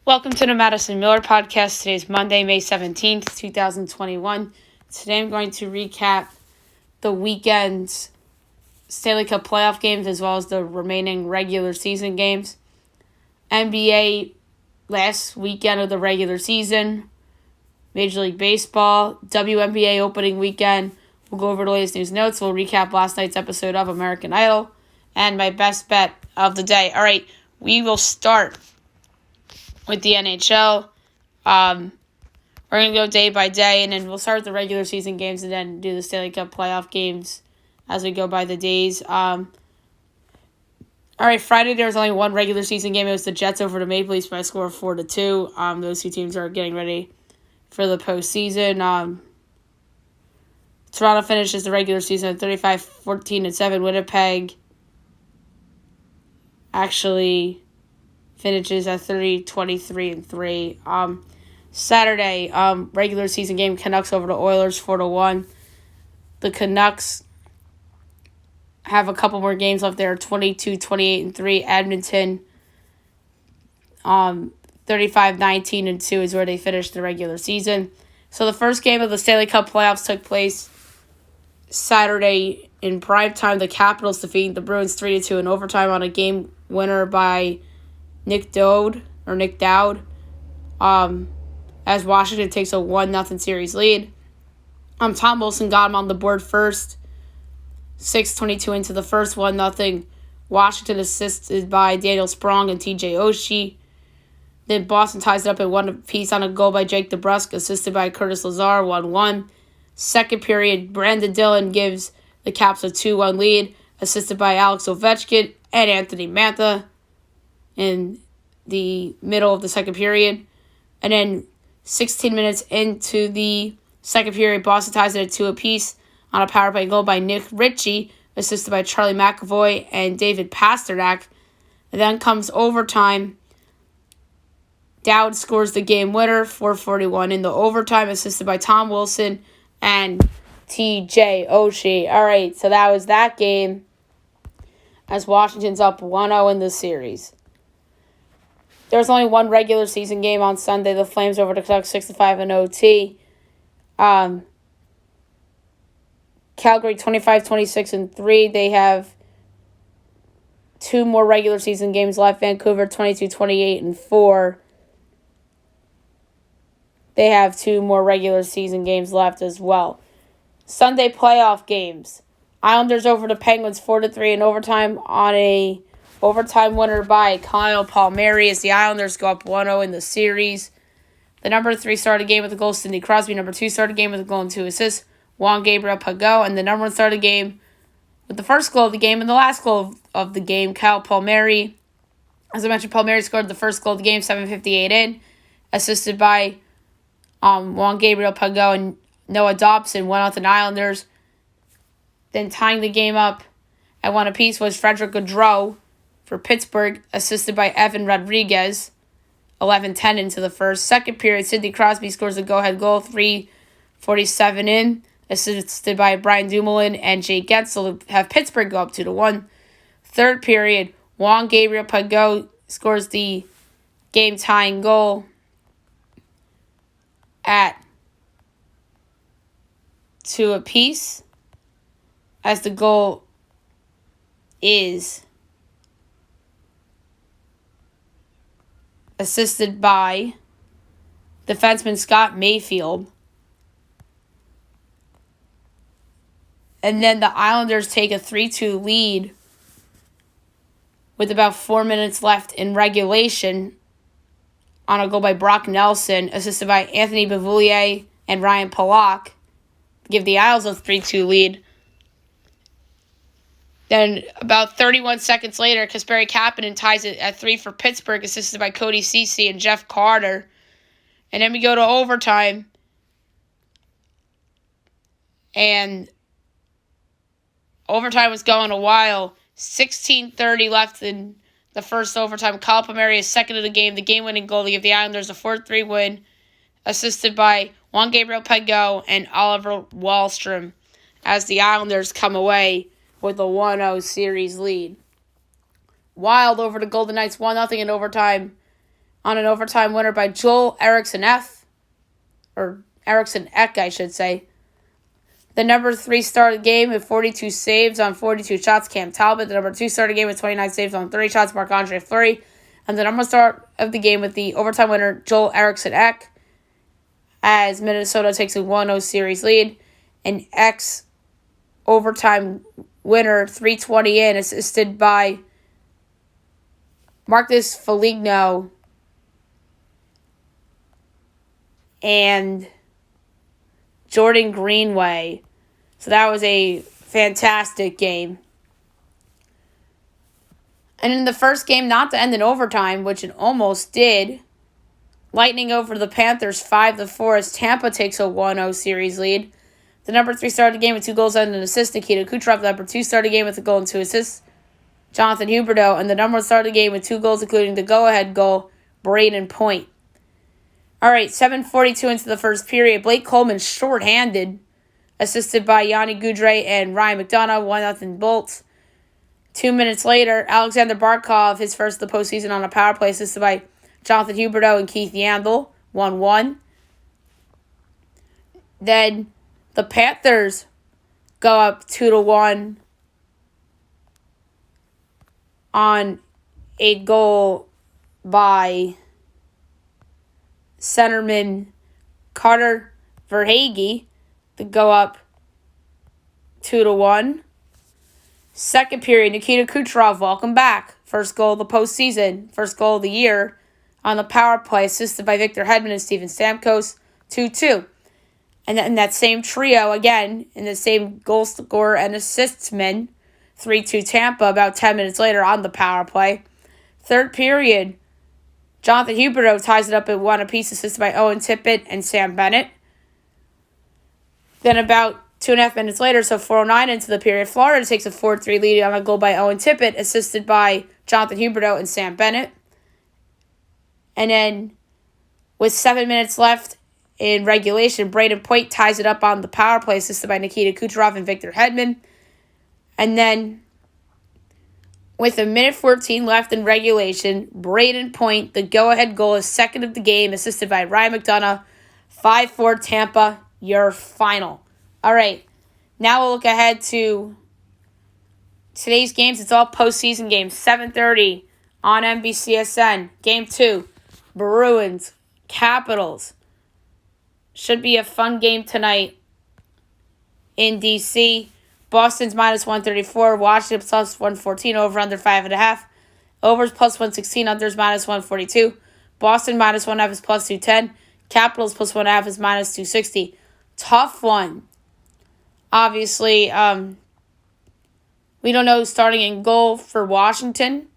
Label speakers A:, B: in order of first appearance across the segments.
A: Welcome to the Madison Miller Podcast. Today is Monday, May 17th, 2021. Today I'm going to recap the weekend's Stanley Cup playoff games as well as the remaining regular season games. NBA last weekend of the regular season. Major League Baseball. Wnba opening weekend. We'll go over the latest news notes. We'll recap last night's episode of American Idol. And my best bet of the day. All right, we will start with the NHL. We're going to go day by day, and then we'll start with the regular season games and then do the Stanley Cup playoff games as we go by the days. All right, Friday there was only one regular season game. It was the Jets over the Maple Leafs by a score of 4-2. Those two teams are getting ready for the postseason. Toronto finishes the regular season at 35-14-7. Winnipeg actually finishes at 30-23-3. Saturday, regular season game, Canucks over the Oilers 4-1. The Canucks have a couple more games left there, 22-28-3. Edmonton, 35-19-2 is where they finished the regular season. So the first game of the Stanley Cup playoffs took place Saturday in primetime. The Capitals defeating the Bruins 3-2 in overtime on a game winner by Nick Dowd, as Washington takes a 1-0 series lead. Tom Wilson got him on the board first, 6:22 into the first, 1-0. Washington assisted by Daniel Sprong and TJ Oshie. Then Boston ties it up at one apiece on a goal by Jake DeBrusk, assisted by Curtis Lazar, 1-1. Second period, Brandon Dillon gives the Caps a 2-1 lead, assisted by Alex Ovechkin and Anthony Mantha in the middle of the second period. And then 16 minutes into the second period, Boston ties it at 2 apiece on a power play goal by Nick Ritchie, assisted by Charlie McAvoy and David Pastrnak. And then comes overtime. Dowd scores the game winner, 4:41 in the overtime, assisted by Tom Wilson and TJ Oshie. All right, so that was that game as Washington's up 1-0 in the series. There was only one regular season game on Sunday. The Flames over the Canucks 6-5 in OT. Calgary 25-26-3. They have two more regular season games left. Vancouver 22-28-4. They have two more regular season games left as well. Sunday playoff games. Islanders over the Penguins 4-3 in overtime on a overtime winner by Kyle Palmieri as the Islanders go up 1-0 in the series. The number 3 started the game with a goal, Sidney Crosby. Number 2 started the game with a goal and 2 assists, Juan Gabriel Pageau. And the number 1 started the game with the first goal of the game and the last goal of the game, Kyle Palmieri. As I mentioned, Palmieri scored the first goal of the game, 7:58 in, assisted by Juan Gabriel Pageau and Noah Dobson, 1-0 Islanders. Then tying the game up at 1 apiece was Frederick Gaudreau for Pittsburgh, assisted by Evan Rodriguez, 11:10 into the first. Second period, Sidney Crosby scores a go-ahead goal, 3:47 in, assisted by Brian Dumoulin and Jake Gensel to have Pittsburgh go up 2-1. Third period, Juan Gabriel Pageau scores the game-tying goal at 2 apiece, as the goal is assisted by defenseman Scott Mayfield. And then the Islanders take a 3-2 lead with about 4 minutes left in regulation on a goal by Brock Nelson, assisted by Anthony Beauvillier and Ryan Pollock. Give the Isles a 3-2 lead. Then about 31 seconds later, Kasperi Kapanen ties it at 3 for Pittsburgh, assisted by Cody Ceci and Jeff Carter. And then we go to overtime. And overtime was going a while. 16:30 left in the first overtime. Kyle Palmieri is second of the game-winning goal to give the Islanders a 4-3 win, assisted by Juan Gabriel Pageau and Oliver Wahlstrom, as the Islanders come away with a 1-0 series lead. Wild over the Golden Knights, 1-0 in overtime on an overtime winner by Joel Eriksson or Eriksson Ek, I should say. The number 3 started the game with 42 saves on 42 shots, Cam Talbot. The number 2 started the game with 29 saves on 30 shots, Marc-Andre Fleury. And the number 1 start of the game with the overtime winner, Joel Eriksson Ek, as Minnesota takes a 1-0 series lead. And Ek's overtime winner, 3:20 in, assisted by Marcus Foligno and Jordan Greenway. So that was a fantastic game. And in the first game, not to end in overtime, which it almost did, Lightning over the Panthers 5-4 as Tampa takes a 1-0 series lead. The number 3 started the game with 2 goals and an assist, Nikita Kucherov. The number 2 started the game with a goal and 2 assists, Jonathan Huberdeau. And the number 1 started the game with 2 goals, including the go-ahead goal, Braden Point. All right, 7:42 into the first period. Blake Coleman shorthanded, assisted by Yanni Goudreau and Ryan McDonough, 1-0 Bolts. 2 minutes later, Alexander Barkov, his first of the postseason on a power play, assisted by Jonathan Huberdeau and Keith Yandel, 1-1. Then the Panthers go up 2-1 on a goal by centerman Carter Verhaeghe to go up 2-1. Second period, Nikita Kucherov, welcome back. First goal of the postseason, first goal of the year on the power play, assisted by Victor Hedman and Steven Stamkos, 2-2. And then that same trio, again, in the same goal scorer and assists men, 3-2 Tampa about 10 minutes later on the power play. Third period, Jonathan Huberdeau ties it up at 1 apiece, assisted by Owen Tippett and Sam Bennett. Then about 2.5 minutes later, so 4:09 into the period, Florida takes a 4-3 lead on a goal by Owen Tippett, assisted by Jonathan Huberdeau and Sam Bennett. And then with 7 minutes left in regulation, Braden Point ties it up on the power play, assisted by Nikita Kucherov and Victor Hedman. And then with 1:14 left in regulation, Braden Point, the go-ahead goal, is second of the game, assisted by Ryan McDonough. 5-4 Tampa, your final. All right, now we'll look ahead to today's games. It's all postseason games. 7:30 on NBCSN. Game 2, Bruins, Capitals. Should be a fun game tonight in D.C. Boston's minus 134. Washington plus 114. Over under 5.5. Overs plus 116. Unders minus 142. Boston minus 1.5 is plus 210. Capitals plus 1.5 is minus 260. Tough one. Obviously, we don't know who's starting in goal for Washington.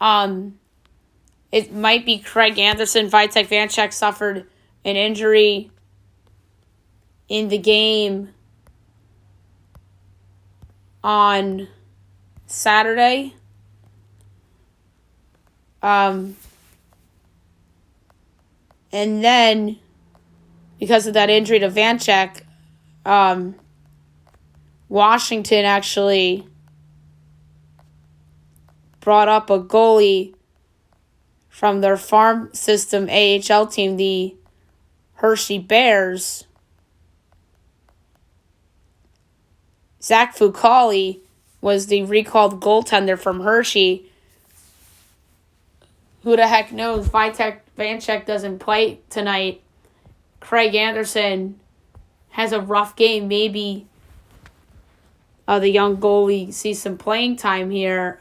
A: It might be Craig Anderson. Vitek Vanecek suffered an injury in the game on Saturday. And then, because of that injury to Vanecek, Washington actually brought up a goalie from their farm system AHL team, the Hershey Bears. Zach Fucale was the recalled goaltender from Hershey. Who the heck knows? Vitek Vanecek doesn't play tonight. Craig Anderson has a rough game. Maybe the young goalie sees some playing time here.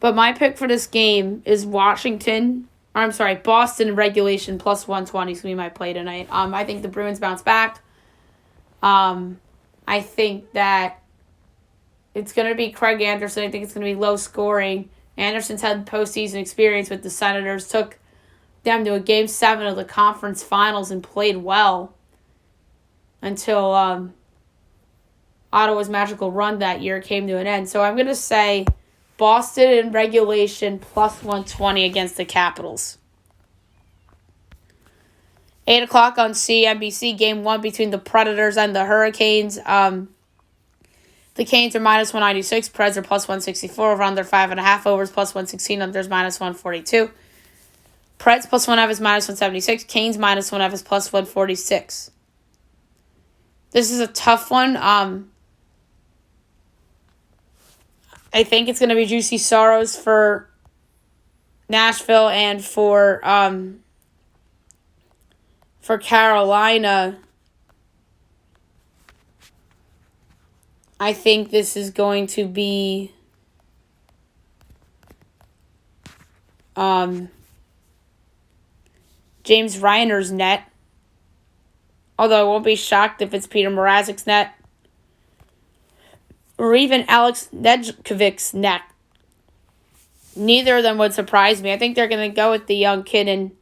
A: But my pick for this game is Boston in regulation plus 120 is going to be my play tonight. I think the Bruins bounce back. I think that it's going to be Craig Anderson. I think it's going to be low scoring. Anderson's had postseason experience with the Senators, took them to a Game 7 of the conference finals and played well until Ottawa's magical run that year came to an end. So I'm going to say Boston in regulation plus 120 against the Capitals. 8 o'clock on CNBC, Game 1 between the Predators and the Hurricanes. The Canes are minus 196, Preds are plus 164, over under 5.5, overs plus 116, unders minus 142. Preds plus 1.5 is minus 176. Canes minus 1.5 is plus 146. This is a tough one. I think it's going to be juicy sorrows for Nashville and for Carolina. I think this is going to be James Reiner's net. Although I won't be shocked if it's Peter Mrazek's net. Or even Alex Nedeljkovic's net. Neither of them would surprise me. I think they're going to go with the young kid in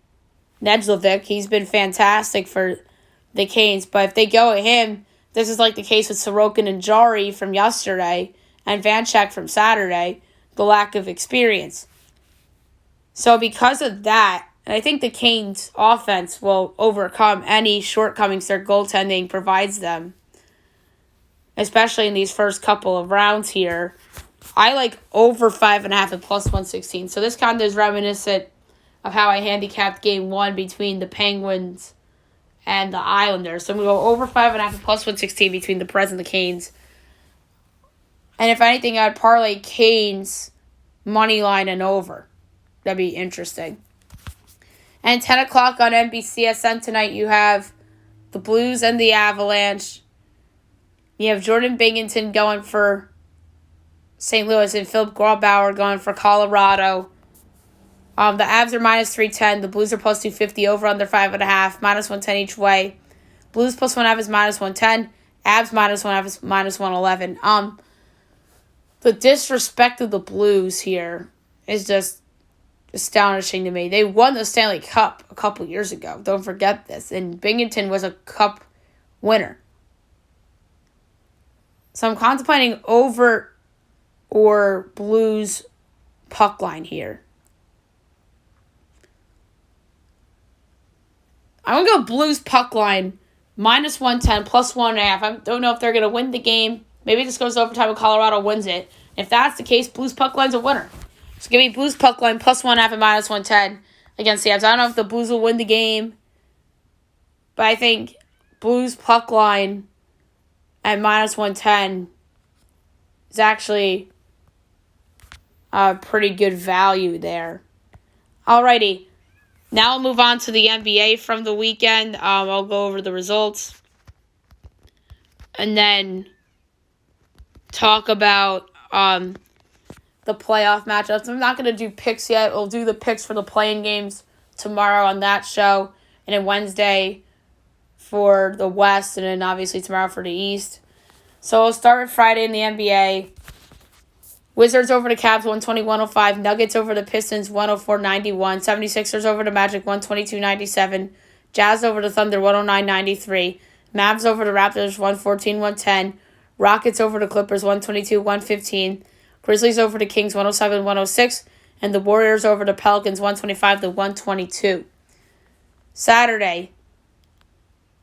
A: Nedeljkovic. He's been fantastic for the Canes. But if they go with him, this is like the case with Sorokin and Jari from yesterday and Vanchek from Saturday, the lack of experience. So because of that, and I think the Canes' offense will overcome any shortcomings their goaltending provides them, especially in these first couple of rounds here. I like over 5.5 and plus 116. So this kind of is reminiscent of how I handicapped game one between the Penguins and the Islanders. So I'm going to go over 5.5 and plus 116 between the Preds and the Canes. And if anything, I'd parlay Canes money line and over. That'd be interesting. And 10 o'clock on NBCSN tonight, you have the Blues and the Avalanche. You have Jordan Binnington going for St. Louis and Philip Grubauer going for Colorado. The Avs are minus 310. The Blues are plus 250. Over under 5.5. Minus 110 each way. Blues plus 1.5 is minus 110. Avs minus 1.5 is minus 111. The disrespect of the Blues here is just astonishing to me. They won the Stanley Cup a couple years ago. Don't forget this. And Binnington was a cup winner. So I'm contemplating over or Blues puck line here. I'm going to go Blues puck line minus 110 plus 1.5. I don't know if they're going to win the game. Maybe this goes to overtime and Colorado wins it. If that's the case, Blues puck line's a winner. So give me Blues puck line plus 1.5 and minus 110 against the Avs. I don't know if the Blues will win the game, but I think Blues puck line at minus 110 is actually a pretty good value there. Alrighty. Now I'll move on to the NBA from the weekend. I'll go over the results. And then talk about the playoff matchups. I'm not going to do picks yet. We'll do the picks for the play-in games tomorrow on that show. And then Wednesday for the West. And then obviously tomorrow for the East. So we'll start with Friday in the NBA. Wizards over the Cavs, 120-105. Nuggets over the Pistons, 104-91. 76ers over the Magic, 122-97. Jazz over the Thunder, 109-93. Mavs over the Raptors, 114-110. Rockets over the Clippers, 122-115. Grizzlies over the Kings, 107-106. And the Warriors over the Pelicans, 125-122. Saturday,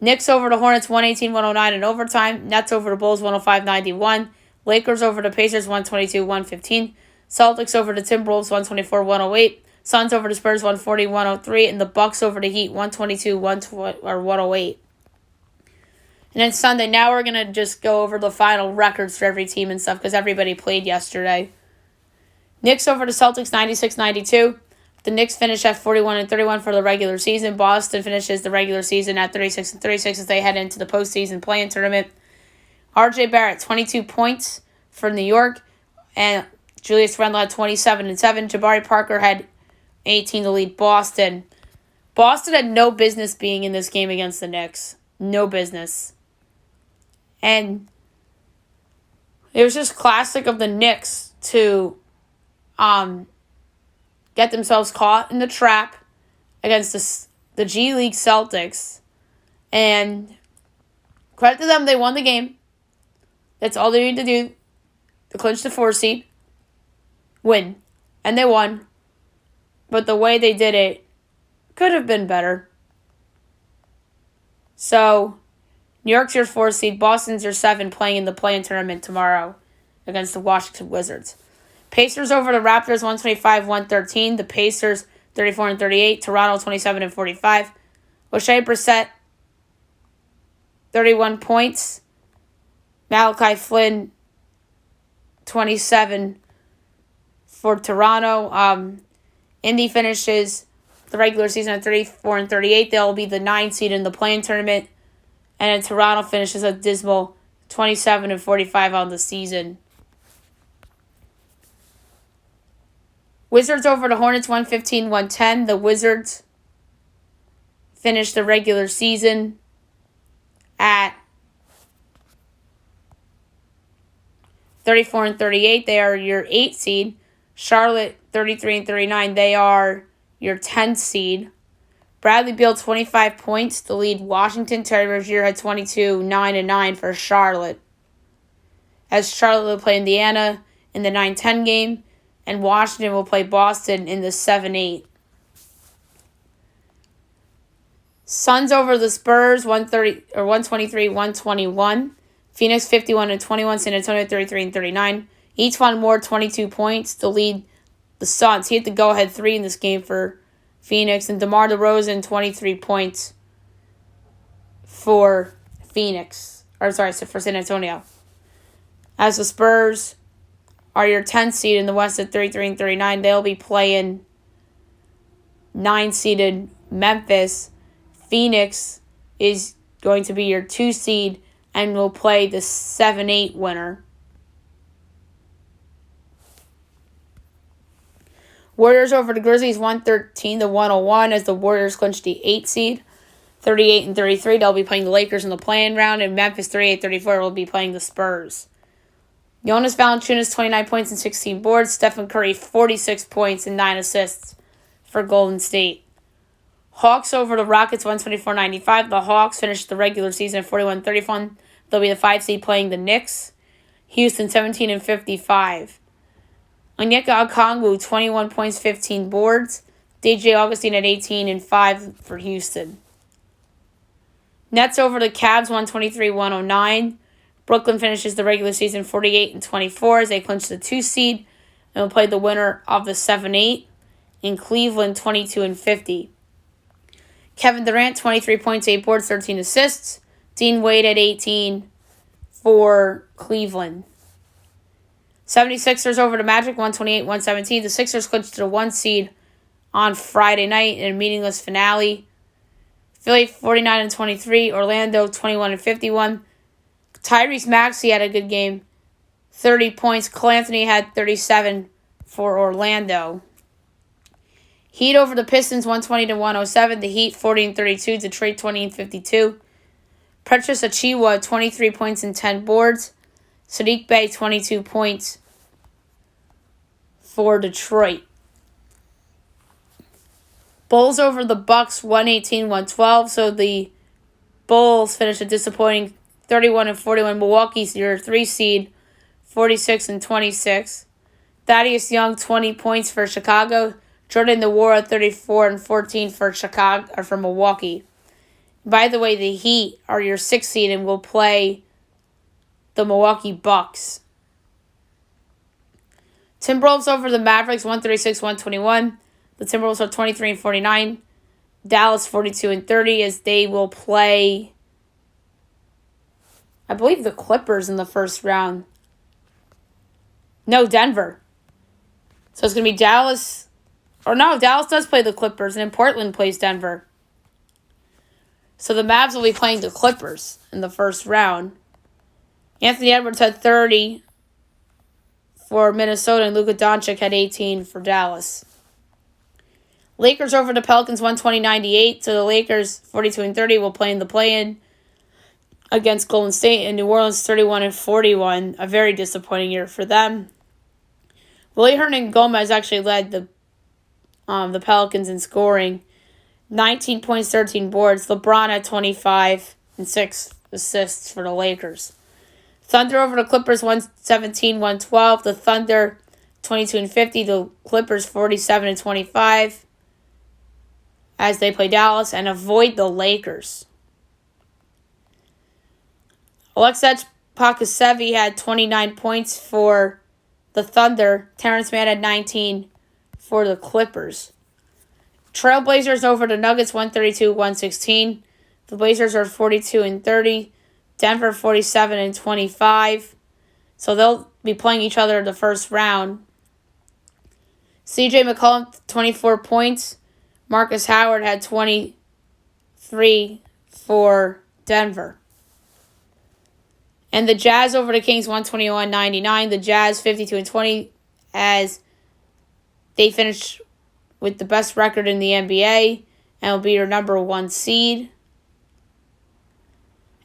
A: Knicks over the Hornets, 118-109 in overtime. Nets over the Bulls, 105-91. Lakers over the Pacers, 122-115. Celtics over the Timberwolves, 124-108. Suns over the Spurs, 140-103. And the Bucks over the Heat, 122-108. And then Sunday, now we're going to just go over the final records for every team and stuff because everybody played yesterday. Knicks over the Celtics, 96-92. The Knicks finish at 41-31 for the regular season. Boston finishes the regular season at 36-36 as they head into the postseason play-in tournament. R.J. Barrett, 22 points for New York. And Julius Randle had 27-7. Jabari Parker had 18 to lead Boston. Boston had no business being in this game against the Knicks. No business. And it was just classic of the Knicks to get themselves caught in the trap against the G League Celtics. And credit to them, they won the game. That's all they need to do to clinch the 4 seed. Win. And they won. But the way they did it could have been better. So, New York's your 4 seed. Boston's your 7 playing in the play-in tournament tomorrow against the Washington Wizards. Pacers over the Raptors, 125-113. The Pacers 34 and 38. Toronto, 27 and 45. O'Shea Brissett, 31 points. Malachi Flynn, 27 for Toronto. Indy finishes the regular season at 34 and 38. They'll be the 9th seed in the play-in tournament. And then Toronto finishes a dismal 27 and 45 on the season. Wizards over the Hornets, 115-110. The Wizards finished the regular season at 34 and 38. They are your 8th seed. Charlotte, 33 and 39. They are your 10th seed. Bradley Beal, 25 points to lead Washington. Terry Rozier had 22, 9 and 9 for Charlotte. As Charlotte will play Indiana in the 9-10 game, and Washington will play Boston in the 7-8. Suns over the Spurs, 123-121. Phoenix, 51 and 21. San Antonio, 33 and 39. Each won more, 22 points to lead the Suns. He had the go-ahead 3 in this game for Phoenix. And DeMar DeRozan, 23 points for Phoenix. For San Antonio. As the Spurs are your 10th seed in the West at 33 and 39. They'll be playing 9-seeded Memphis. Phoenix is going to be your 2 seed and will play the 7-8 winner. Warriors over the Grizzlies, 113-101 as the Warriors clinch the 8th seed. 38 and 33, they'll be playing the Lakers in the play-in round, and Memphis 38-34 will be playing the Spurs. Jonas Valanciunas, 29 points and 16 boards. Stephen Curry, 46 points and 9 assists for Golden State. Hawks over the Rockets, 124-95. The Hawks finished the regular season at 41-31. They'll be the 5 seed playing the Knicks. Houston, 17 and 55. Onyeka Okongwu, 21 points, 15 boards. DJ Augustine at 18 and 5 for Houston. Nets over the Cavs, 123-109. Brooklyn finishes the regular season 48 and 24 as they clinch the 2 seed and will play the winner of the 7-8 in Cleveland, 22 and 50. Kevin Durant, 23 points, 8 boards, 13 assists. Dean Wade at 18 for Cleveland. 76ers over the Magic, 128-117. The Sixers clinched the 1 seed on Friday night in a meaningless finale. Philly, 49 and 23. Orlando, 21 and 51. Tyrese Maxey had a good game. 30 points. Cole Anthony had 37 for Orlando. Heat over the Pistons, 120-107. The Heat, 40 and 32. Detroit, 20 and 52. Precious Achiuwa, 23 points and 10 boards. Sadiq Bey, 22 points for Detroit. Bulls over the Bucks, 118-112. So the Bulls finished a disappointing 31 and 41. Milwaukee's your 3 seed, 46 and 26. Thaddeus Young, 20 points for Chicago. Jordan Nwora, 34 and 14 for Milwaukee. By the way, the Heat are your 6th seed and will play the Milwaukee Bucks. Timberwolves over the Mavericks, 136-121. The Timberwolves are 23 and 49. Dallas 42 and 30 as they will play, I believe, the Clippers in the first round. No, Denver. So it's going to be Dallas. Or no, Dallas does play the Clippers, and then Portland plays Denver. So the Mavs will be playing the Clippers in the first round. Anthony Edwards had 30 for Minnesota, and Luka Doncic had 18 for Dallas. Lakers over the Pelicans, 120-98. So the Lakers, 42 and 30, will play in the play-in against Golden State, and New Orleans, 31 and 41. A very disappointing year for them. Willie Hernangomez actually led the Pelicans in scoring. 19 points, 13 boards. LeBron had 25 and 6 assists for the Lakers. Thunder over the Clippers, 117-112. The Thunder, 22 and 50. The Clippers, 47 and 25. As they play Dallas and avoid the Lakers. Alexej Pokusevski had 29 points for the Thunder. Terrence Mann had 19 for the Clippers. Trailblazers over the Nuggets 132-116. The Blazers are 42-30. Denver 47-25. So they'll be playing each other in the first round. CJ McCollum 24 points. Marcus Howard had 23 for Denver. And the Jazz over the Kings 121-99. The Jazz 52-20 as they finished with the best record in the NBA and will be your number 1 seed.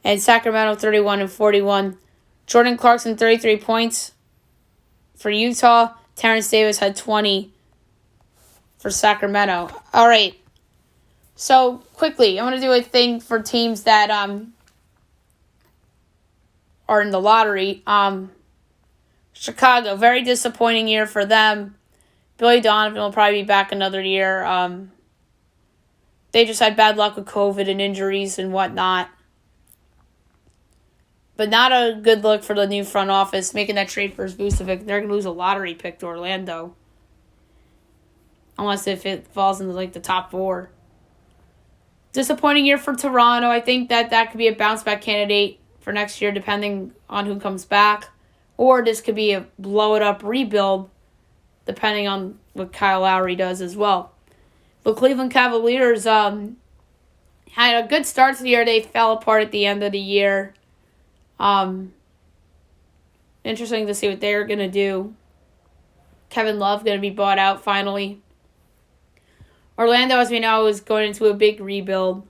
A: And Sacramento 31-41. Jordan Clarkson 33 points for Utah. Terrence Davis had 20 for Sacramento. All right. So quickly, I want to do a thing for teams that are in the lottery. Chicago, very disappointing year for them. Billy Donovan will probably be back another year. They just had bad luck with COVID and injuries and whatnot. But not a good look for the new front office, making that trade for Vucevic. They're going to lose a lottery pick to Orlando. Unless if it falls into the top 4. Disappointing year for Toronto. I think that could be a bounce-back candidate for next year, depending on who comes back. Or this could be a blow-it-up rebuild, depending on what Kyle Lowry does as well. The Cleveland Cavaliers had a good start to the year. They fell apart at the end of the year. Interesting to see what they're going to do. Kevin Love going to be bought out finally. Orlando, as we know, is going into a big rebuild.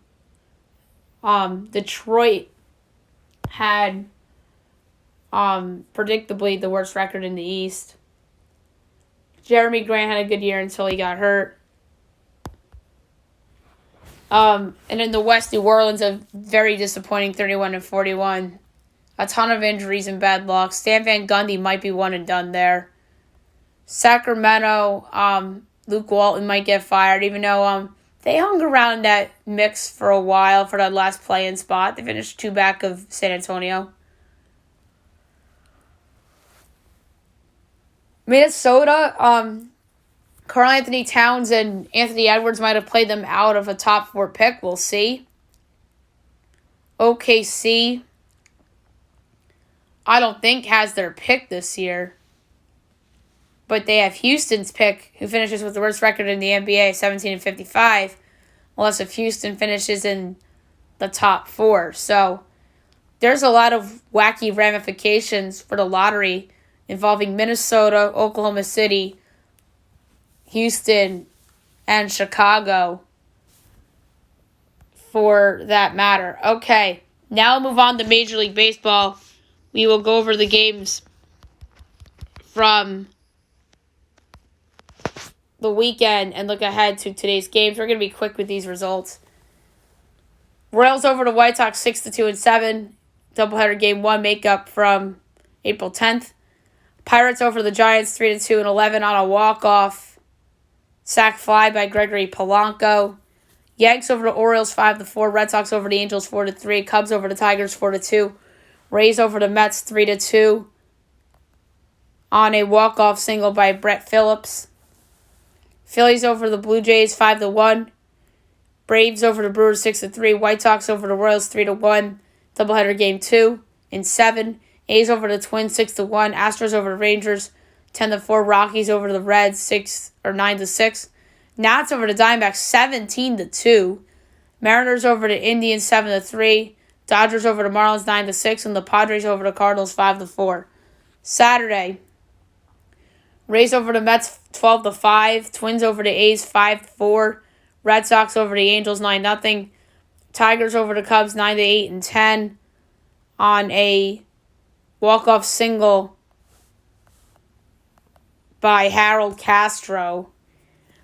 A: Detroit had predictably the worst record in the East. Jeremy Grant had a good year until he got hurt. And in the West, New Orleans, a very disappointing 31-41. A ton of injuries and bad luck. Stan Van Gundy might be one and done there. Sacramento, Luke Walton might get fired, even though they hung around that mix for a while for that last play-in spot. They finished 2 back of San Antonio. Minnesota, Karl Anthony Towns and Anthony Edwards might have played them out of a top 4 pick. We'll see. OKC, I don't think has their pick this year. But they have Houston's pick, who finishes with the worst record in the NBA, 17-55. Unless if Houston finishes in the top 4. So there's a lot of wacky ramifications for the lottery involving Minnesota, Oklahoma City, Houston, and Chicago for that matter. Okay, now we'll move on to Major League Baseball. We will go over the games from the weekend and look ahead to today's games. We're going to be quick with these results. Royals over the White Sox 6-2-7. Doubleheader game 1 makeup from April 10th. Pirates over the Giants 3-2-11 on a walk-off sac fly by Gregory Polanco. Yanks over the Orioles 5-4. Red Sox over the Angels 4-3. Cubs over the Tigers 4-2. Rays over the Mets 3-2 on a walk-off single by Brett Phillips. Phillies over the Blue Jays 5-1. Braves over the Brewers 6-3. White Sox over the Royals 3-1. Doubleheader game 2 in 7. A's over the Twins 6-1. Astros over the Rangers 10-4. Rockies over the Reds 9-6. Nats over the Diamondbacks 17-2. Mariners over the Indians 7-3. Dodgers over the Marlins 9-6. And the Padres over the Cardinals 5-4. Saturday, Rays over the Mets 12-5. Twins over the A's 5-4. Red Sox over the Angels 9-0. Tigers over the Cubs 9-8 and 10 on a walk-off single by Harold Castro.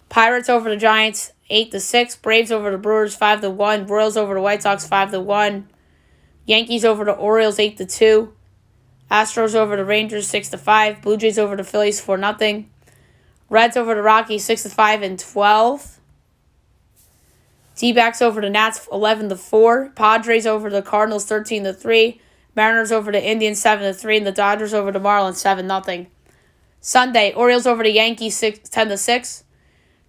A: Pirates over the Giants 8-6. Braves over the Brewers 5-1. Royals over the White Sox 5-1. Yankees over the Orioles 8-2. Astros over the Rangers 6-5. Blue Jays over the Phillies 4-0. Reds over the Rockies 6-5 and 12. D-backs over the Nats 11-4. Padres over the Cardinals 13-3. Mariners over the Indians 7-3. And the Dodgers over the Marlins 7-0. Sunday, Orioles over the Yankees 10-6.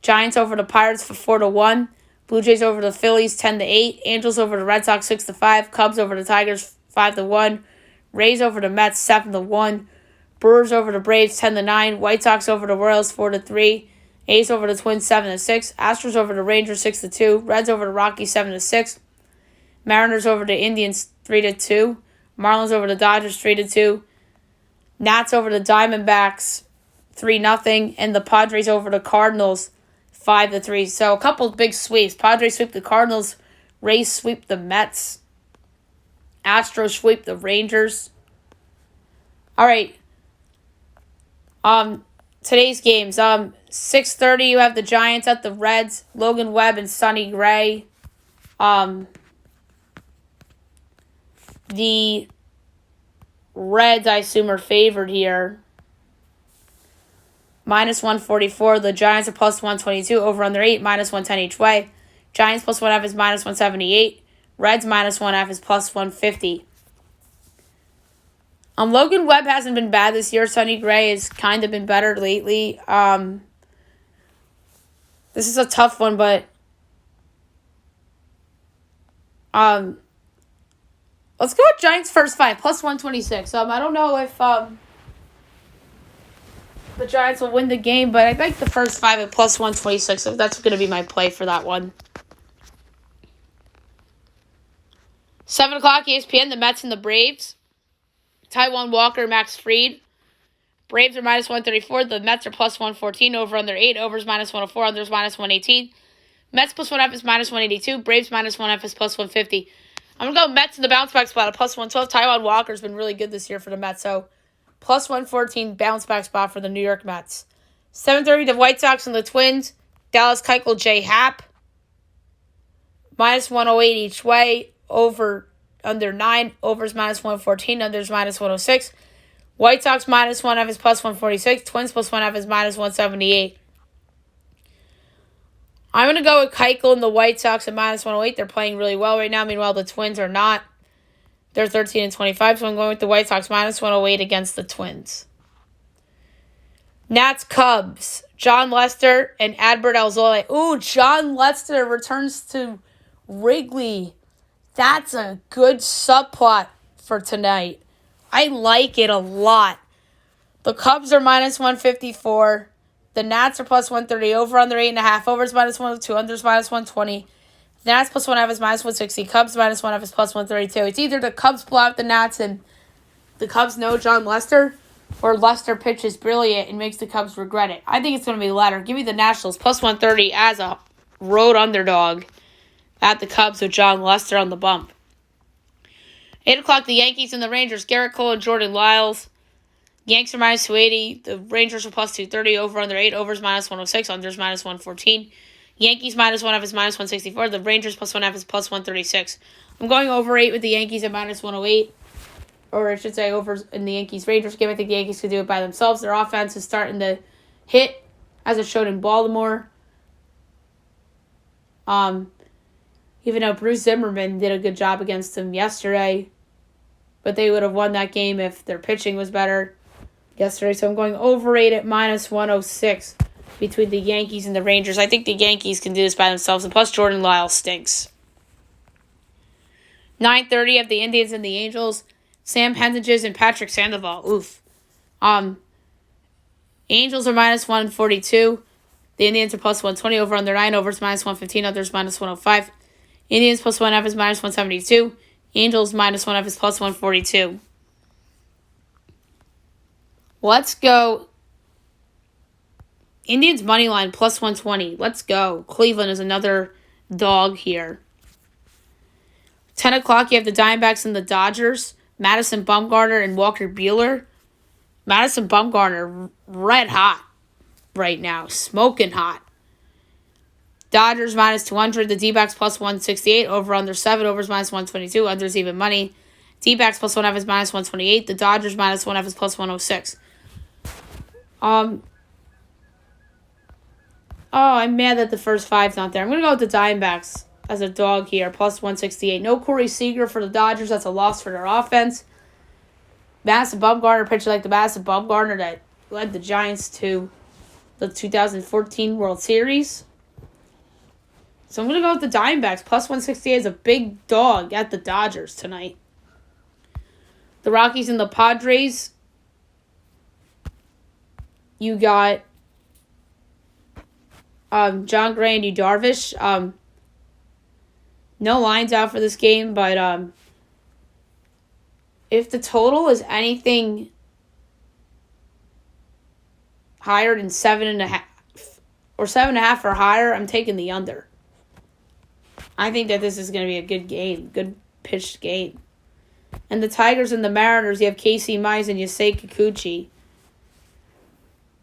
A: Giants over the Pirates for 4-1. Blue Jays over the Phillies 10-8. Angels over the Red Sox 6-5. Cubs over the Tigers 5-1. Rays over the Mets 7-1. Brewers over the Braves 10-9. White Sox over the Royals 4-3. A's over the Twins 7-6. Astros over the Rangers 6-2. Reds over the Rockies 7-6. Mariners over the Indians 3-2. Marlins over the Dodgers 3-2. Nats over the Diamondbacks 3-0. And the Padres over the Cardinals 5-3. So a couple of big sweeps. Padres sweep the Cardinals. Rays sweep the Mets. Astros sweep the Rangers. All right. Today's games. 6:30 you have the Giants at the Reds. Logan Webb and Sonny Gray. The Reds, I assume, are favored here. -144. The Giants are +122. Over under 8. -110 each way. Giants +1.5 is -178. Reds -1.5 is +150. Logan Webb hasn't been bad this year. Sonny Gray has kind of been better lately. This is a tough one, but let's go with Giants first 5, +126. I don't know if the Giants will win the game, but I think the first 5 at +126. So that's going to be my play for that one. 7 o'clock ESPN, the Mets and the Braves. Taijuan Walker, Max Fried. Braves are -134. The Mets are +114. Over under 8. Overs -104. Unders -118. Mets +1.5 is -182. Braves -1.5 is +150. I'm going to go Mets in the bounce back spot at +112. Taijuan Walker's been really good this year for the Mets. So +114 bounce back spot for the New York Mets. 7:30 the White Sox and the Twins. Dallas Keuchel, J. Happ. -108 each way. Over under 9. Overs -114. Unders -106. White Sox -1.5 is +146. Twins +1.5 is -178. I'm going to go with Keuchel and the White Sox at -108. They're playing really well right now. Meanwhile, the Twins are not. They're 13-25, so I'm going with the White Sox -108 against the Twins. Nats Cubs. John Lester and Adbert Alzolay. Ooh, John Lester returns to Wrigley. That's a good subplot for tonight. I like it a lot. The Cubs are -154. The Nats are +130. Over under 8.5. Overs -102. Unders -120. The Nats +1.5 is -160. Cubs -1.5 is +132. It's either the Cubs blow out the Nats and the Cubs know John Lester, or Lester pitches brilliant and makes the Cubs regret it. I think it's going to be the latter. Give me the Nationals +130 as a road underdog at the Cubs with John Lester on the bump. 8 o'clock, the Yankees and the Rangers. Garrett Cole and Jordan Lyles. Yanks are -280. The Rangers are +230. Over under 8. Overs -106. Unders -114. Yankees -1.5 is -164. The Rangers +1.5 is +136. I'm going over 8 with the Yankees at -108. Or I should say over in the Yankees-Rangers game. I think the Yankees could do it by themselves. Their offense is starting to hit, as it showed in Baltimore. Even though Bruce Zimmerman did a good job against them yesterday. But they would have won that game if their pitching was better yesterday. So I'm going over 8 at -106 between the Yankees and the Rangers. I think the Yankees can do this by themselves. And plus Jordan Lyles stinks. 9:30 of the Indians and the Angels. Sam Hentges and Patrick Sandoval. Oof. Angels are -142. The Indians are +120. Over under 9. Overs -115. Unders -105. Indians +1.5 is -172. Angels -1.5 is +142. Let's go. Indians money line +120. Let's go. Cleveland is another dog here. 10 o'clock, you have the Diamondbacks and the Dodgers. Madison Bumgarner and Walker Buehler. Madison Bumgarner, red hot right now. Smoking hot. Dodgers -200. The D-backs +168. Over under 7. Overs -122. Unders even money. D-backs +1.5 is -128. The Dodgers -1.5 is +106. I'm mad that the first 5's not there. I'm going to go with the Diamondbacks as a dog here, +168. No Corey Seager for the Dodgers. That's a loss for their offense. Madison Bumgarner pitching like the Madison Bumgarner that led the Giants to the 2014 World Series. So I'm going to go with the Diamondbacks. Plus 168 is a big dog at the Dodgers tonight. The Rockies and the Padres. You got John Gray and Yu Darvish. No lines out for this game, but if the total is anything higher than 7.5 or 7.5 or higher, I'm taking the under. I think that this is going to be a good game, good pitched game. And the Tigers and the Mariners, you have Casey Mize and Yusei Kikuchi.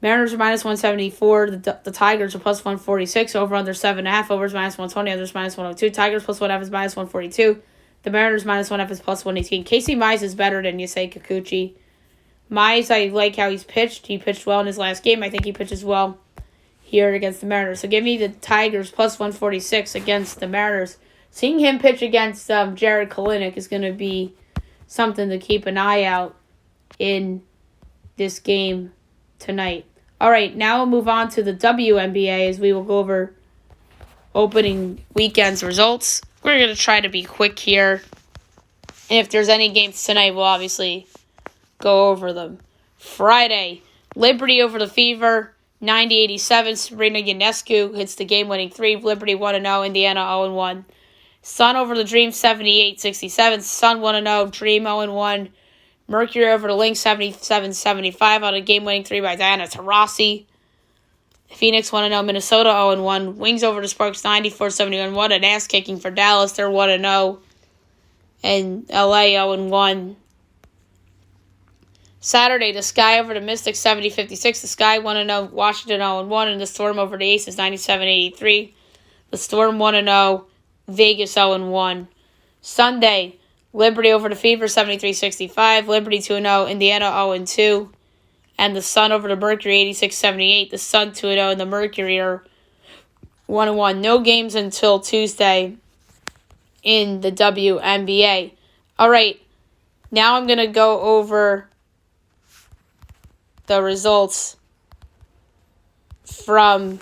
A: Mariners are minus 174. The Tigers are plus 146. Over under 7.5. Overs minus 120. Unders minus 102. Tigers plus 1/2 is minus 142. The Mariners minus 1/2 is plus 118. Casey Mize is better than Yusei Kikuchi. Mize, I like how he's pitched. He pitched well in his last game. I think he pitches well here against the Mariners. So give me the Tigers plus 146 against the Mariners. Seeing him pitch against Jared Kalenic is going to be something to keep an eye out in this game tonight. All right, now we'll move on to the WNBA as we will go over opening weekend's results. We're going to try to be quick here. And if there's any games tonight, we'll obviously go over them. Friday, Liberty over the Fever, 90-87. Sabrina Ionescu hits the game-winning 3. Liberty 1-0, Indiana 0-1. Sun over the Dream, 78-67. Sun 1-0, Dream 0-1. Mercury over the Lynx, 77-75 on a game-winning 3 by Diana Taurasi. Phoenix 1-0, Minnesota 0-1. Wings over the Sparks, 94-71. What an ass-kicking for Dallas. They're 1-0. And LA 0-1. Saturday, the Sky over the Mystics, 70-56. The Sky 1-0, Washington 0-1. And the Storm over the Aces, 97-83. The Storm 1-0, Vegas 0-1. Sunday, Liberty over the Fever, 73-65. Liberty 2-0. Indiana 0-2. And the Sun over the Mercury, 86-78. The Sun 2-0 and the Mercury are 1-1. No games until Tuesday in the WNBA. All right, now I'm going to go over the results from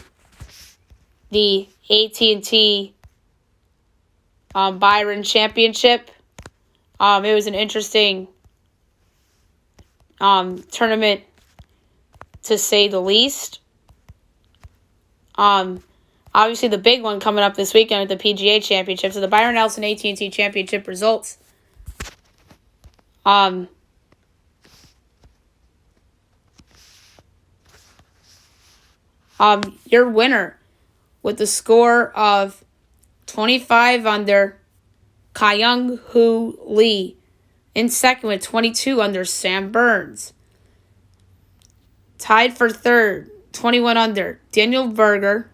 A: the AT&T Byron Championship. It was an interesting tournament, to say the least. Obviously, the big one coming up this weekend at the PGA Championship. So the Byron Nelson AT&T Championship results. Your winner with the score of 25 under, Kyung Hoo Lee. In second with 22 under, Sam Burns. Tied for third, 21 under, Daniel Berger,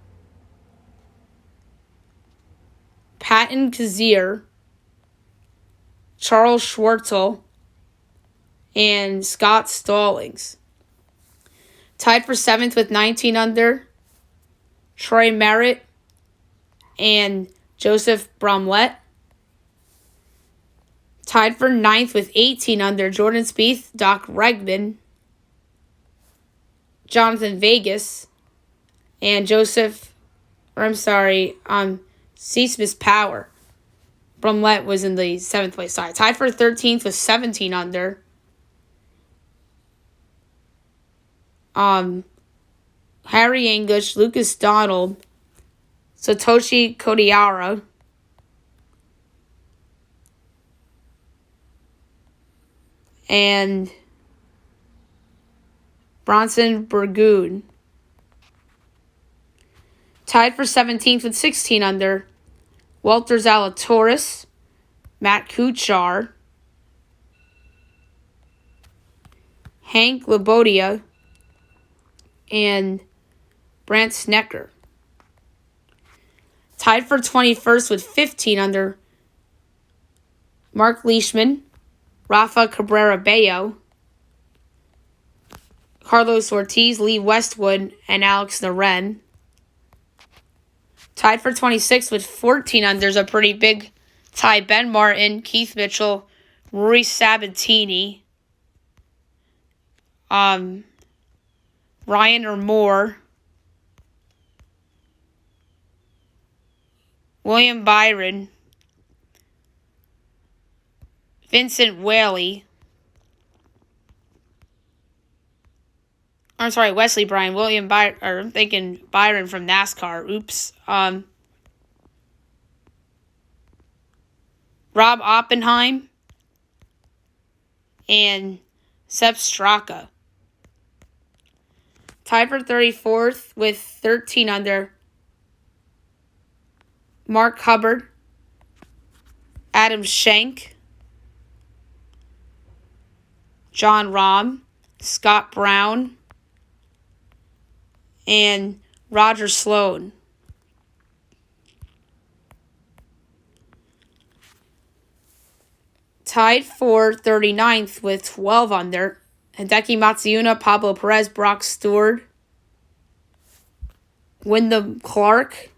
A: Patton Kazir, Charles Schwartzel, and Scott Stallings. Tied for seventh with 19 under, Troy Merritt and Joseph Bromlett. Tied for ninth with 18 under, Jordan Spieth, Doc Regman, Jonathan Vegas, and C-Smith Power. Bromlett was in the 7th place side. Tied for 13th with 17 under, Harry English, Lucas Donald, Satoshi Kodiara, and Bronson Burgoon. Tied for 17th with 16 under, Walter Zalatoris, Matt Kuchar, Hank Labodia, and Brant Snecker. Tied for 21st with 15 under, Mark Leishman, Rafa Cabrera Bello, Carlos Ortiz, Lee Westwood, and Alex Naren. Tied for 26th with 14 unders, a pretty big tie. Ben Martin, Keith Mitchell, Rory Sabatini, Ryan or Moore, William Byron, Vincent Whaley, I'm sorry, Wesley Bryan, I'm thinking Byron from NASCAR. Oops. Rob Oppenheim, and Sepp Straka. Tied for 34th with 13 under. Mark Hubbard, Adam Schenk, John Rahm, Scott Brown, and Roger Sloan. Tied for 39th with 12 under. Hideki Matsuyama, Pablo Perez, Brock Stewart, Wyndham Clark,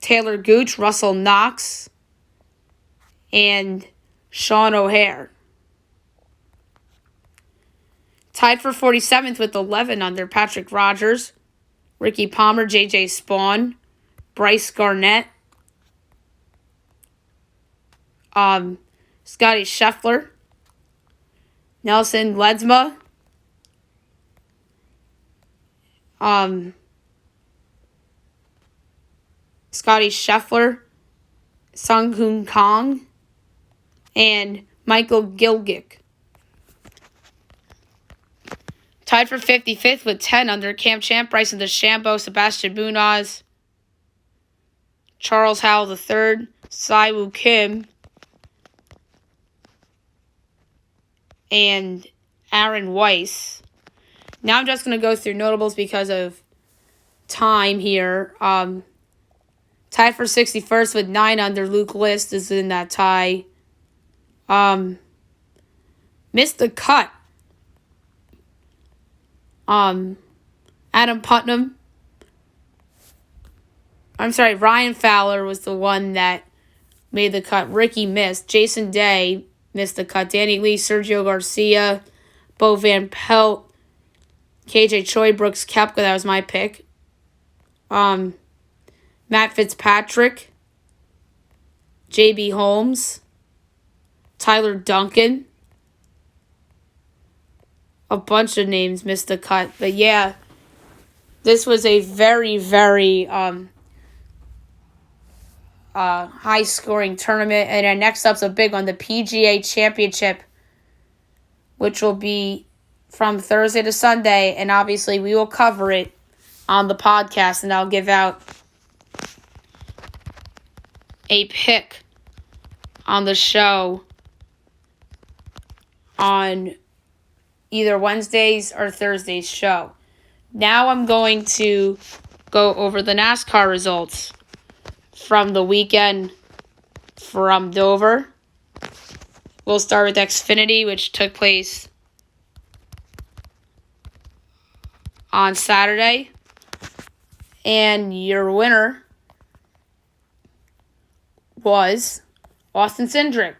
A: Taylor Gooch, Russell Knox, and Sean O'Hare. Tied for 47th with 11 under. Patrick Rogers, Ricky Palmer, J.J. Spawn, Bryce Garnett, Scotty Scheffler, Nelson Ledesma, Scotty Scheffler, Sung Hoon Kong, and Michael Gilgick. Tied for 55th with 10 under. Cam Champ, Bryson DeChambeau, Sebastian Munoz, Charles Howell III, Siwoo Kim, and Aaron Weiss. Now I'm just going to go through notables because of time here. Tied for 61st with 9 under. Luke List is in that tie. Missed the cut. Adam Putnam. Ryan Fowler was the one that made the cut. Ricky missed. Jason Day missed the cut. Danny Lee, Sergio Garcia, Bo Van Pelt, KJ Choi, Brooks Koepka, that was my pick. Matt Fitzpatrick, JB Holmes, Tyler Duncan. A bunch of names missed the cut. But yeah, this was a very, very high-scoring tournament. And our next up's a big one, the PGA Championship, which will be from Thursday to Sunday. And obviously, we will cover it on the podcast, and I'll give out a pick on the show on either Wednesday's or Thursday's show. Now I'm going to go over the NASCAR results from the weekend from Dover. We'll start with Xfinity, which took place on Saturday. And your winner was Austin Cindric.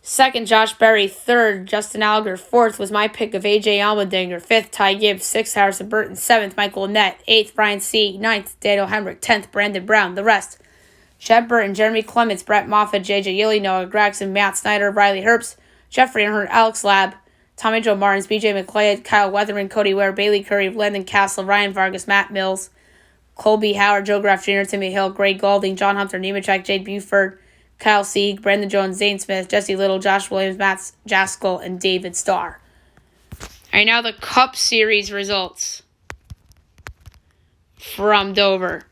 A: Second, Josh Berry. Third, Justin Allgaier. Fourth was my pick of A.J. Allmendinger. Fifth, Ty Gibbs. Sixth, Harrison Burton. Seventh, Michael Annett. Eighth, Brian C. Ninth, Daniel Hemrick. 10th, Brandon Brown. The rest, Chad Burton, Jeremy Clements, Brett Moffitt, J.J. Yeley, Noah Gragson, Matt Snyder, Riley Herbst, Jeffrey Earnhardt, Alex Labb, Tommy Joe Martins, B.J. McLeod, Kyle Weatherman, Cody Ware, Bailey Curry, Landon Castle, Ryan Vargas, Matt Mills, Colby Howard, Joe Graff Jr., Timmy Hill, Greg Goulding, John Hunter, Nemechek, Jade Buford, Kyle Sieg, Brandon Jones, Zane Smith, Jesse Little, Josh Williams, Matt Jaskell, and David Starr. All right, now the Cup Series results from Dover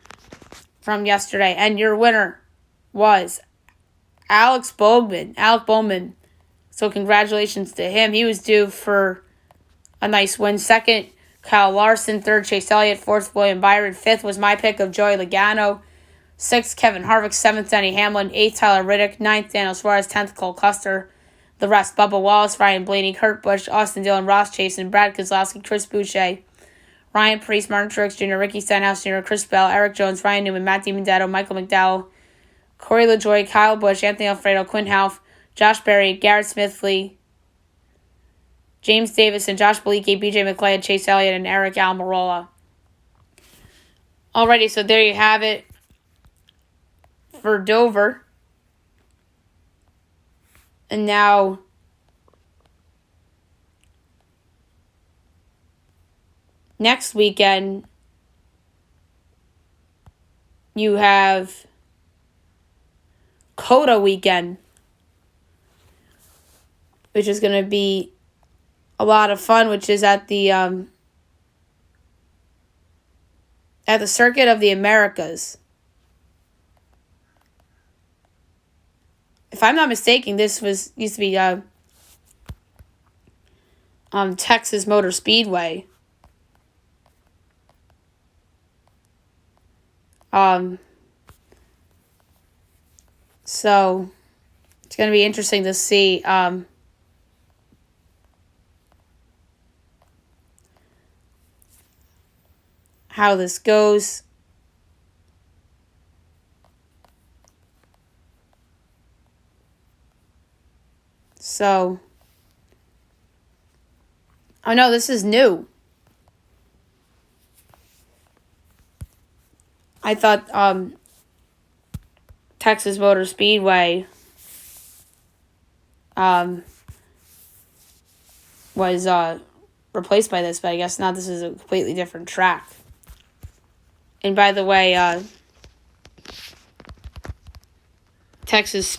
A: from yesterday. And your winner was Alec Bowman. So congratulations to him. He was due for a nice win. Second, Kyle Larson. Third, Chase Elliott. Fourth, William Byron. Fifth was my pick of Joey Logano. Sixth, Kevin Harvick. Seventh, Denny Hamlin. Eighth, Tyler Riddick. Ninth, Daniel Suarez. 10th, Cole Custer. The rest, Bubba Wallace, Ryan Blaney, Kurt Busch, Austin Dillon, Ross Chasen, Brad Keselowski, Chris Boucher, Ryan Preece, Martin Truex Jr., Ricky Stenhouse Jr., Chris Bell, Eric Jones, Ryan Newman, Matt DiBenedetto, Michael McDowell, Corey LaJoie, Kyle Busch, Anthony Alfredo, Quinn Houff, Josh Berry, Garrett Smithley, James Davison, Josh Bilicki, BJ McLeod, Chase Elliott, and Eric Almirola. Alrighty, so there you have it for Dover. And now next weekend you have Coda weekend, which is going to be a lot of fun, which is at the Circuit of the Americas. If I'm not mistaken, this used to be Texas Motor Speedway. So it's going to be interesting to see how this goes. So, oh no, this is new. I thought Texas Motor Speedway was replaced by this, but I guess not. This is a completely different track. And by the way, Texas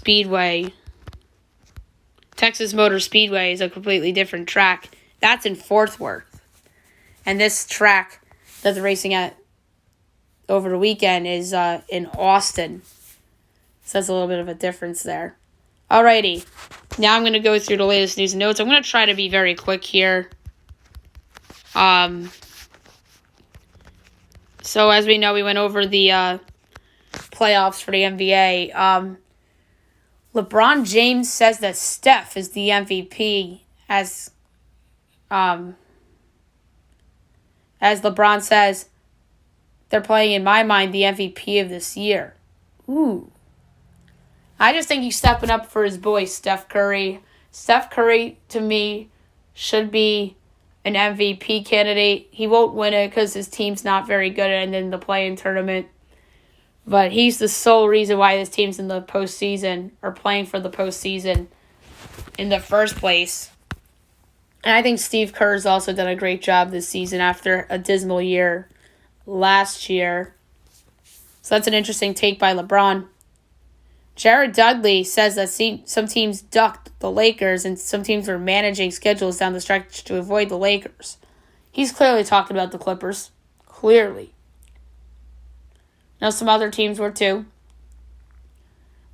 A: Motor Speedway is a completely different track. That's in Fort Worth. And this track that they're racing at over the weekend is in Austin. So that's a little bit of a difference there. Alrighty. Now I'm going to go through the latest news and notes. I'm going to try to be very quick here. So as we know, we went over the playoffs for the NBA. LeBron James says that Steph is the MVP as LeBron says, they're playing, in my mind, the MVP of this year. Ooh. I just think he's stepping up for his boy, Steph Curry. Steph Curry, to me, should be an MVP candidate. He won't win it because his team's not very good and in the play-in tournament. But he's the sole reason why this team's in the postseason or playing for the postseason in the first place. And I think Steve Kerr's also done a great job this season after a dismal year last year. So that's an interesting take by LeBron. Jared Dudley says that some teams ducked the Lakers and some teams were managing schedules down the stretch to avoid the Lakers. He's clearly talking about the Clippers. Clearly. Now some other teams were too.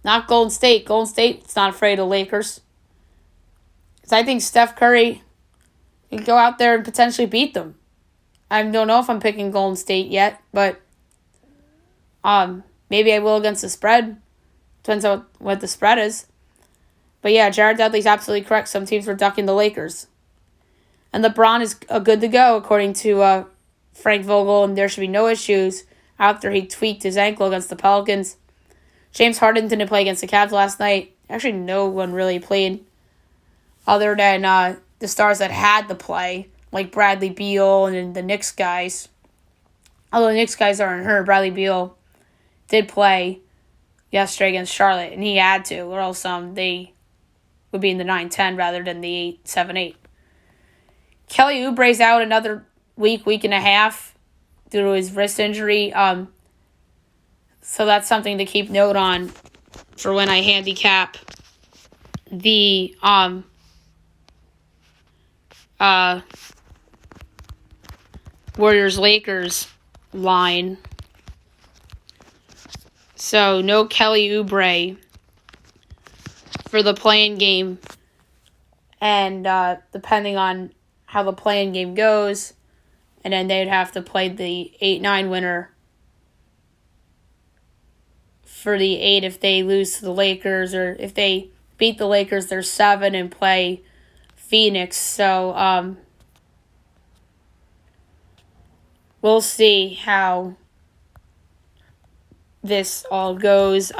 A: Not Golden State. Golden State's not afraid of the Lakers. Because I think Steph Curry can go out there and potentially beat them. I don't know if I'm picking Golden State yet, but maybe I will against the spread. Depends on what the spread is. But yeah, Jared Dudley's absolutely correct. Some teams were ducking the Lakers. And LeBron is good to go, according to Frank Vogel, and there should be no issues after he tweaked his ankle against the Pelicans. James Harden didn't play against the Cavs last night. Actually, no one really played other than the stars that had to play, like Bradley Beal and the Knicks guys. Although the Knicks guys aren't hurt, Bradley Beal did play yesterday against Charlotte, and he had to, or else they would be in the 9-10 rather than the 8-7-8. Kelly Oubre's out another week and a half due to his wrist injury. So that's something to keep note on for when I handicap the Warriors-Lakers line. So no Kelly Oubre for the play-in game. And depending on how the play-in game goes, and then they'd have to play the 8-9 winner for the 8 if they lose to the Lakers, or if they beat the Lakers, they're 7 and play Phoenix. So we'll see how this all goes.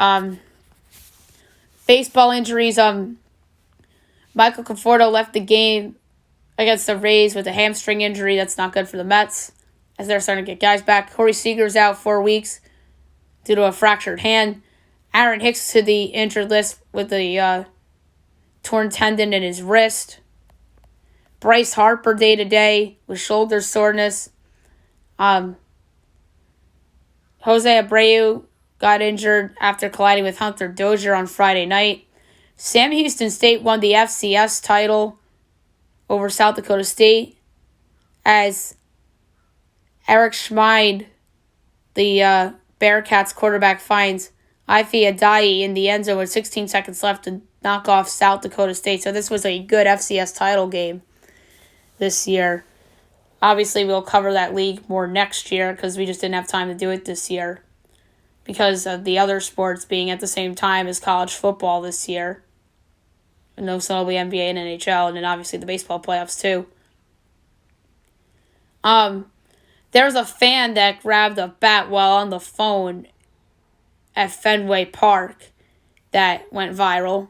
A: Baseball injuries. Michael Conforto left the game against the Rays with a hamstring injury. That's not good for the Mets. as they're starting to get guys back. Corey Seager's out 4 weeks due to a fractured hand. Aaron Hicks to the injured list with a torn tendon in his wrist. Bryce Harper day-to-day with shoulder soreness. Jose Abreu got injured after colliding with Hunter Dozier on Friday night. Sam Houston State won the FCS title over South Dakota State as Eric Schmid, the Bearcats quarterback, finds Ife Adai in the end zone with 16 seconds left to knock off South Dakota State. So this was a good FCS title game this year. Obviously, we'll cover that league more next year because we just didn't have time to do it this year because of the other sports being at the same time as college football this year. And most notably NBA and NHL, and then obviously the baseball playoffs too. There was a fan that grabbed a bat while on the phone at Fenway Park that went viral.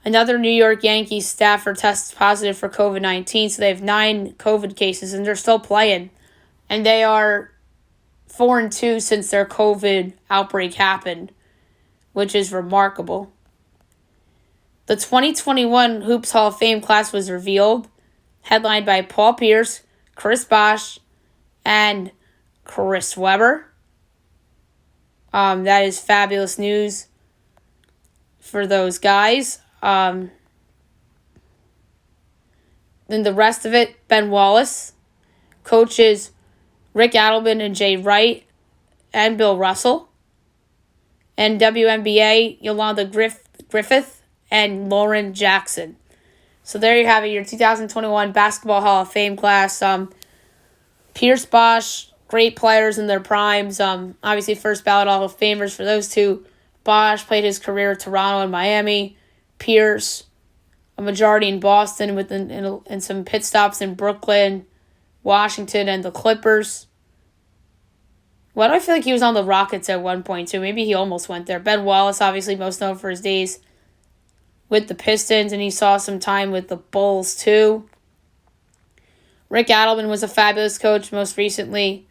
A: Another New York Yankees staffer tests positive for COVID-19, so they have 9 COVID cases, and they're still playing. And they are 4-2 since their COVID outbreak happened, which is remarkable. The 2021 Hoops Hall of Fame class was revealed, headlined by Paul Pierce, Chris Bosh, and Chris Webber. That is fabulous news for those guys. Then the rest of it, Ben Wallace, coaches Rick Adelman and Jay Wright, and Bill Russell, and WNBA, Yolanda Griffith, and Lauren Jackson. So there you have it, your 2021 Basketball Hall of Fame class. Pierce, Bosh, great players in their primes. Obviously, first ballot Hall of Famers for those two. Bosh played his career at Toronto and Miami. Pierce, a majority in Boston and some pit stops in Brooklyn, Washington, and the Clippers. Why do I feel like he was on the Rockets at one point, too? Maybe he almost went there. Ben Wallace, obviously most known for his days with the Pistons, and he saw some time with the Bulls, too. Rick Adelman was a fabulous coach, most recently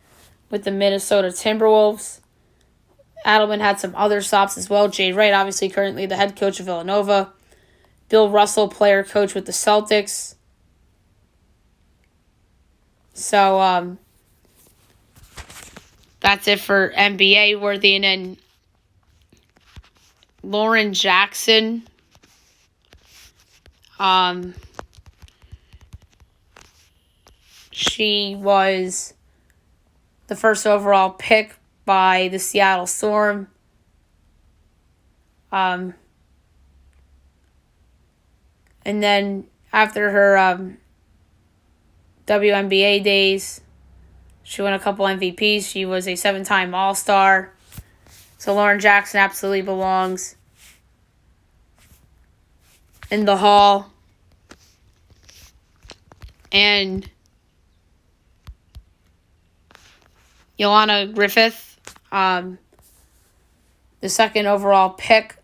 A: with the Minnesota Timberwolves. Adelman had some other stops as well. Jay Wright, obviously currently the head coach of Villanova. Bill Russell, player coach with the Celtics. So, that's it for NBA worthy. And then Lauren Jackson. She was the first overall pick by the Seattle Storm. And then after her WNBA days, she won a couple MVPs. She was a 7-time All-Star. So Lauren Jackson absolutely belongs in the Hall. And Yolanda Griffith, the second overall pick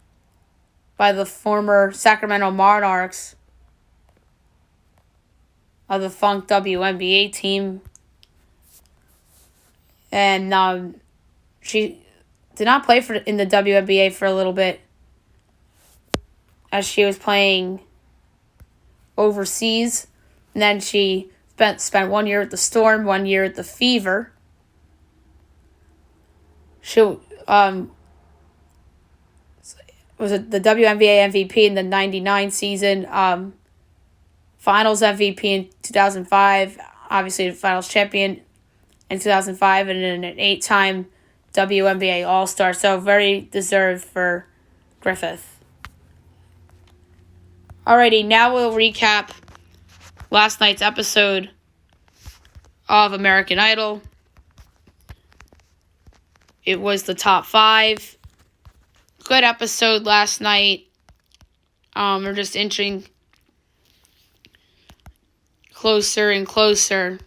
A: by the former Sacramento Monarchs of the Funk WNBA team. And she did not play in the WNBA for a little bit as she was playing overseas. And then she spent 1 year at the Storm, 1 year at the Fever. She was the WNBA MVP in the 99 season, Finals MVP in 2005, obviously the Finals champion in 2005, and then an 8-time WNBA All-Star. So very deserved for Griffith. Alrighty, now we'll recap last night's episode of American Idol. It was the top 5. Good episode last night. We're just inching closer and closer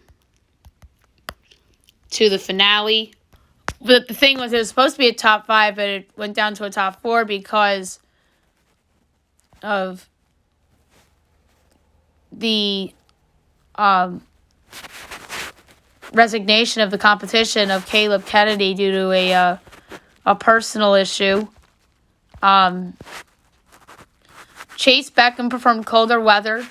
A: to the finale. But the thing was, it was supposed to be a top 5, but it went down to a top 4 because of the resignation of the competition of Caleb Kennedy due to a personal issue. Chase Beckham performed Colder Weather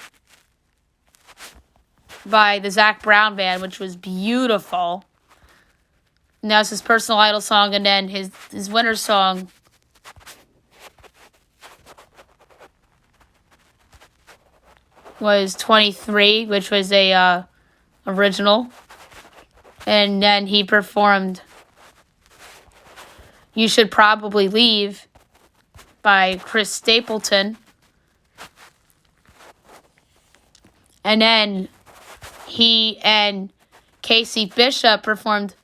A: by the Zac Brown Band, which was beautiful. And that was his personal idol song, and then his winter song was 23, which was a original. And then he performed You Should Probably Leave by Chris Stapleton. And then he and Casey Bishop performed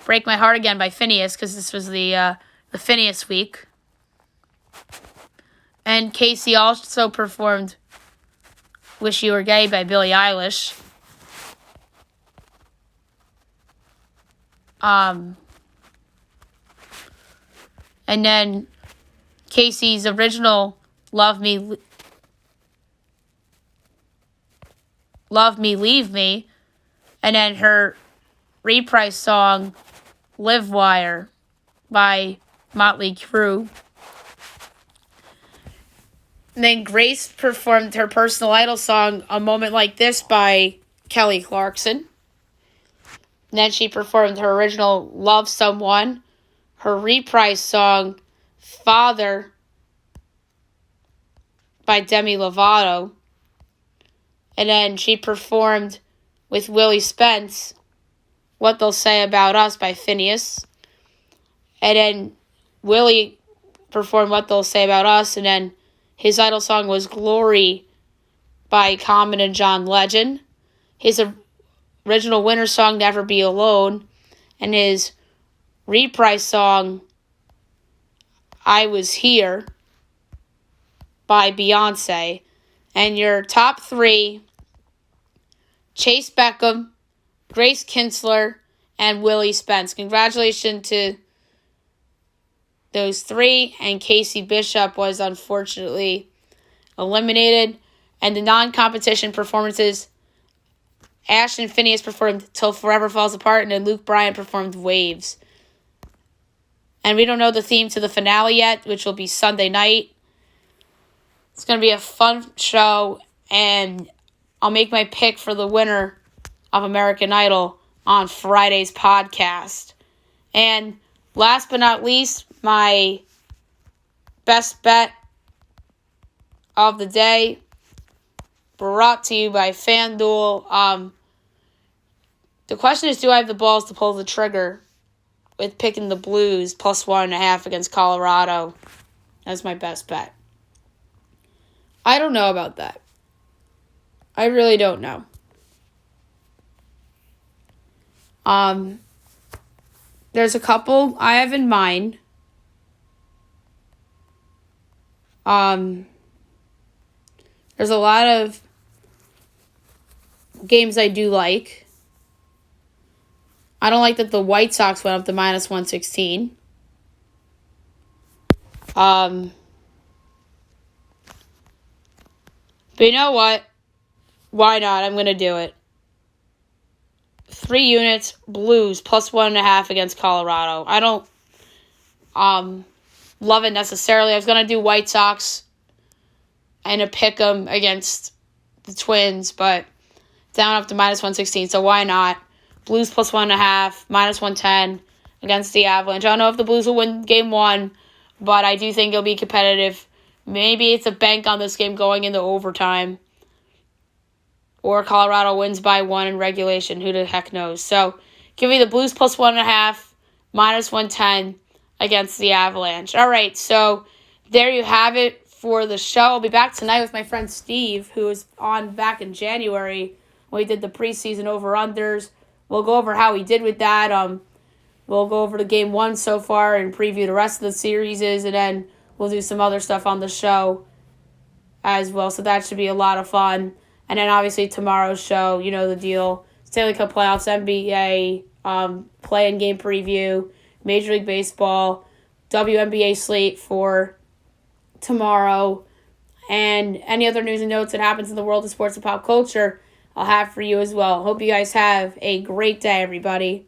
A: Break My Heart Again by Phineas, because this was the Phineas week. And Casey also performed Wish You Were Gay by Billie Eilish. And then Casey's original Love Me, Leave Me. And then her reprise song, Live Wire by Motley Crue. And then Grace performed her personal idol song, A Moment Like This by Kelly Clarkson. And then she performed her original Love Someone, her reprise song, Father by Demi Lovato. And then she performed with Willie Spence, What They'll Say About Us by Phineas. And then Willie performed What They'll Say About Us, and then his idol song was Glory by Common and John Legend. His original winter song, Never Be Alone. And his reprise song, I Was Here by Beyonce. And your top three, Chase Beckham, Grace Kinsler, and Willie Spence. Congratulations to those three, and Casey Bishop was unfortunately eliminated. And the non-competition performances, Ashton Phineas performed Till Forever Falls Apart, and then Luke Bryan performed Waves. And we don't know the theme to the finale yet, which will be Sunday night. It's going to be a fun show, and I'll make my pick for the winner of American Idol on Friday's podcast. And last but not least, my best bet of the day, brought to you by FanDuel. The question is, do I have the balls to pull the trigger with picking the Blues plus 1.5 against Colorado? That's my best bet. I don't know about that. I really don't know. There's a couple I have in mind. There's a lot of games I do like. I don't like that the White Sox went up to minus 116. But you know what? Why not? I'm going to do it. 3 units, Blues, plus 1.5 against Colorado. I don't love it necessarily. I was going to do White Sox and a pick 'em against the Twins, but down up to minus 116, so why not? Blues plus 1.5, minus 110 against the Avalanche. I don't know if the Blues will win game 1, but I do think it'll be competitive. Maybe it's a bank on this game going into overtime. Or Colorado wins by 1 in regulation. Who the heck knows? So, give me the Blues plus 1.5, minus 110 against the Avalanche. All right, so there you have it for the show. I'll be back tonight with my friend Steve, who was on back in January when we did the preseason over-unders. We'll go over how he did with that. We'll go over the game 1 so far and preview the rest of the series, and then we'll do some other stuff on the show as well. So that should be a lot of fun. And then obviously tomorrow's show, you know the deal. Stanley Cup playoffs, NBA, play-in game preview, Major League Baseball, WNBA slate for tomorrow, and any other news and notes that happens in the world of sports and pop culture. I'll have for you as well. Hope you guys have a great day, everybody.